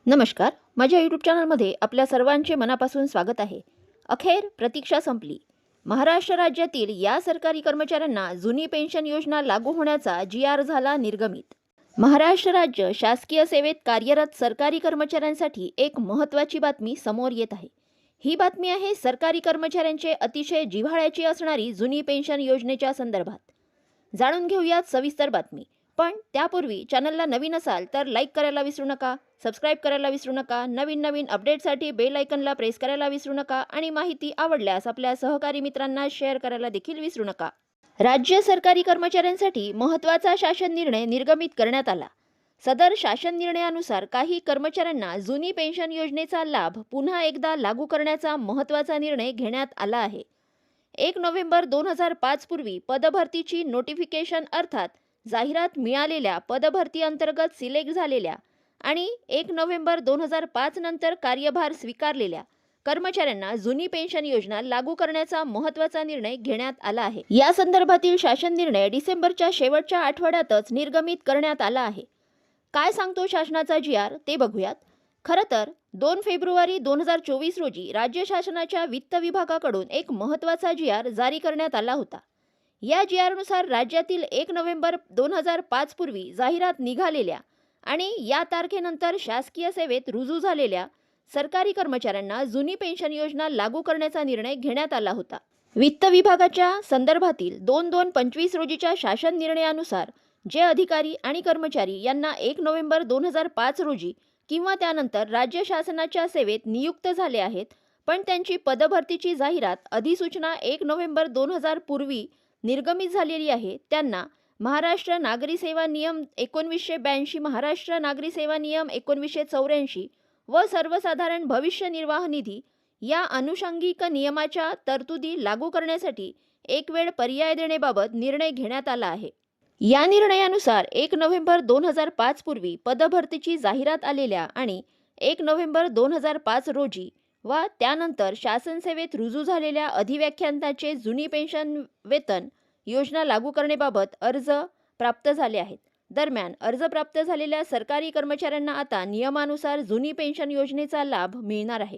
नमस्कार. माझ्या यूट्यूब चॅनलमध्ये आपल्या सर्वांचे मनापासून स्वागत आहे. अखेर प्रतीक्षा संपली. महाराष्ट्र राज्यातील या सरकारी कर्मचाऱ्यांना जुनी पेन्शन योजना लागू होण्याचा जी.आर. झाला निर्गमित. महाराष्ट्र राज्य शासकीय सेवेत कार्यरत सरकारी कर्मचाऱ्यांसाठी एक महत्त्वाची बातमी समोर येत आहे. ही बातमी आहे सरकारी कर्मचाऱ्यांचे अतिशय जिव्हाळ्याची असणारी जुनी पेन्शन योजनेच्या संदर्भात. जाणून घेऊयात सविस्तर बातमी. पण त्यापूर्वी चॅनलला नवीन असाल तर लाईक करायला विसरू नका, सबस्क्राईब करायला विसरू नका, नवीन अपडेटसाठी बेल आयकॉनला प्रेस करायला विसरू नका आणि माहिती आवडल्यास आपल्या सहकारी मित्रांना शेअर करायला देखील विसरू नका. राज्य सरकारी कर्मचाऱ्यांसाठी महत्त्वाचा शासन निर्णय निर्गमित करण्यात आला. सदर शासन निर्णयानुसार काही कर्मचाऱ्यांना जुनी पेन्शन योजनेचा लाभ पुन्हा एकदा लागू करण्याचा महत्त्वाचा निर्णय घेण्यात आला आहे. 1 नोव्हेंबर 2005 पूर्वी पदभरतीची नोटिफिकेशन अर्थात जाहिरात मिळालेल्या पदभरती अंतर्गत सिलेक्ट झालेल्या आणि 1 नोव्हेंबर 2005 नंतर कार्यभार स्वीकारलेल्या कर्मचाऱ्यांना जुनी पेन्शन योजना लागू करण्याचा महत्त्वाचा निर्णय घेण्यात आला आहे. या संदर्भातील शासन निर्णय डिसेंबरच्या शेवटच्या आठवड्यातच निर्गमित करण्यात आला आहे. काय सांगतो शासनाचा जी.आर. ते बघूयात. खरं तर 2 फेब्रुवारी 2024 रोजी राज्य शासनाच्या वित्त विभागाकडून एक महत्त्वाचा जी.आर. जारी करण्यात आला होता. या जी.आर.नुसार राज्यातील 1 नोव्हेंबर 2005 पूर्वी जाहिरात निघालेल्या आणि या तारखेनंतर शासकीय सेवेत रुजू झालेल्या सरकारी कर्मचाऱ्यांना जुनी पेन्शन योजना लागू करण्याचा निर्णय घेण्यात आला होता. वित्त विभागाच्या संदर्भातील 2/2/25 रोजीच्या शासन निर्णयानुसार जे अधिकारी आणि कर्मचारी यांना 1 नोव्हेंबर 2005 रोजी किंवा त्यानंतर राज्य शासनाच्या सेवेत नियुक्त झाले आहेत, पण त्यांची पदभरतीची जाहिरात अधिसूचना 1 नोव्हेंबर 2000 पूर्वी निर्गमित झालेली आहे, त्यांना महाराष्ट्र नागरी सेवा नियम 1982, महाराष्ट्र नागरी सेवा नियम 1984 व सर्वसाधारण भविष्य निर्वाह निधी या अनुषंगिक नियमाच्या तरतुदी लागू करण्यासाठी एक वेळ पर्याय देण्याबाबत निर्णय घेण्यात आला आहे. या निर्णयानुसार 1 नोव्हेंबर 2005 पूर्वी पदभरतीची जाहिरात आलेल्या आणि 1 नोव्हेंबर 2005 रोजी व त्यानंतर शासन सेवेत रुजू झालेल्या अधिव्याख्यातांचे जुनी पेन्शन वेतन योजना लागू करण्याबाबत अर्ज प्राप्त झाले आहेत. दरम्यान अर्ज प्राप्त झालेल्या सरकारी कर्मचाऱ्यांना आता नियमानुसार जुनी पेन्शन योजनेचा लाभ मिळणार आहे.